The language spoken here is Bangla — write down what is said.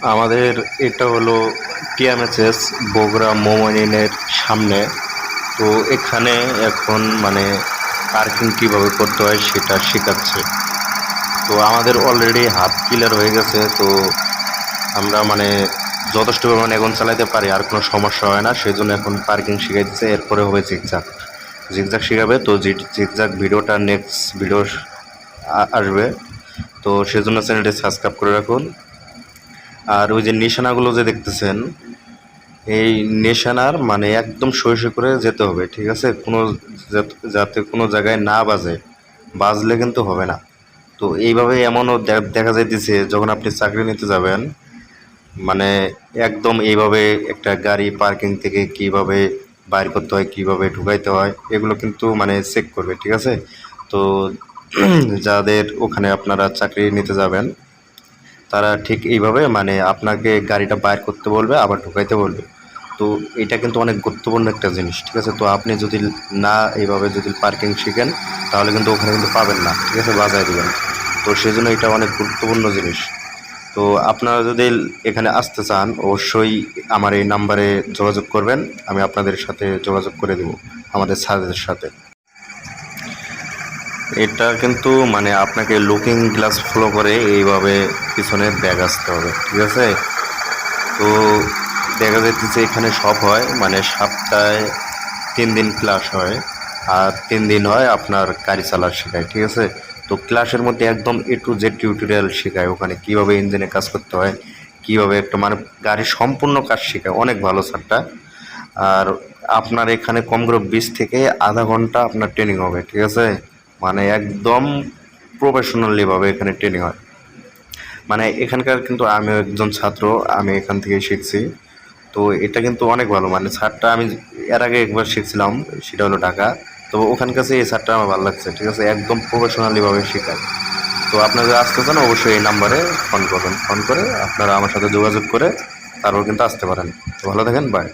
আমাদের এটা হলো টিএমএসএস বগুড়া মোমিনের সামনে। তো এখানে এখন মানে পার্কিং কীভাবে করতে হয় সেটা শেখাচ্ছে। তো আমাদের অলরেডি হাফ ক্লিয়ার হয়ে গেছে। তো আমরা মানে যথেষ্ট পরিমাণে এখন চালাতে পারি, আর কোনো সমস্যা হয় না। সেই জন্য এখন পার্কিং শিখাই দিচ্ছে। এরপরে হবে জিগজাগ, জিগজাগ শিখাবে। তো জিগজাগ ভিডিওটা নেক্সট ভিডিও আসবে। তো সেজন্য চ্যানেলটি সাবস্ক্রাইব করে রাখুন। আর ওই যে নিশানাগুলো যে দেখতেছেন, এই নিশানার মানে একদম সই করে যেতে হবে, ঠিক আছে? কোনো যাতে কোনো জায়গায় না বাজে, বাজলে কিন্তু হবে না। তো এইভাবে এমনও দেখা যাইতেছে যখন আপনি চাকরি নিতে যাবেন, মানে একদম এইভাবে একটা গাড়ি পার্কিং থেকে কিভাবে বাইর করতে হয়, কিভাবে ঢুকাইতে হয়, এগুলো কিন্তু মানে চেক করবে, ঠিক আছে? তো যাদের ওখানে আপনারা চাকরি নিতে যাবেন, তারা ঠিক এইভাবে মানে আপনাকে গাড়িটা বাইর করতে বলবে, আবার ঢুকাইতে বলবে। তো এটা কিন্তু অনেক গুরুত্বপূর্ণ একটা জিনিস, ঠিক আছে? তো আপনি যদি না এইভাবে যদি পার্কিং শিখেন, তাহলে কিন্তু ওখানে কিন্তু পাবেন না, ঠিক আছে? বাজায় দেবেন। তো সেই জন্য এটা অনেক গুরুত্বপূর্ণ জিনিস। তো আপনারা যদি এখানে আসতে চান, অবশ্যই আমার এই নাম্বারে যোগাযোগ করবেন। আমি আপনাদের সাথে যোগাযোগ করে দেব আমাদের স্যারদের সাথে। এটা কিন্তু মানে আপনাকে লুকিং গ্লাস ফলো করে এইভাবে পিছনে ব্যাগ আসতে হবে, ঠিক আছে? তো দেখা যাচ্ছে এখানে সব হয় মানে সপ্তাহে 3 দিন ক্লাস হয়, আর 3 দিন হয় আপনার গাড়ি চালার শেখায়, ঠিক আছে? তো ক্লাসের মধ্যে একদম A to Z টিউটোরিয়াল শেখায়। ওখানে কীভাবে ইঞ্জিনে কাজ করতে হয়, কীভাবে একটা মানে গাড়ির সম্পূর্ণ কাজ শেখায়। অনেক ভালো স্যারটা। আর আপনার এখানে কম করে 20 থেকে আধা ঘন্টা আপনার ট্রেনিং হবে, ঠিক আছে? মানে একদম প্রফেশনালিভাবে এখানে ট্রেনিং হয়। মানে এখানকার কিন্তু আমিও একজন ছাত্র, আমি এখান থেকেই শিখছি। তো এটা কিন্তু অনেক ভালো। মানে স্যারটা আমি এর আগে একবার শিখছিলাম, সেটা হলো ঢাকা। তো ওখানকার কাছে এই স্যারটা আমার ভালো লাগছে, ঠিক আছে? একদম প্রফেশনালিভাবে শেখায়। তো আপনারা যদি আসতে চান, অবশ্যই এই নাম্বারে ফোন করবেন। ফোন করে আপনারা আমার সাথে যোগাযোগ করে তারপর কিন্তু আসতে পারেন। তো ভালো থাকেন, বাই।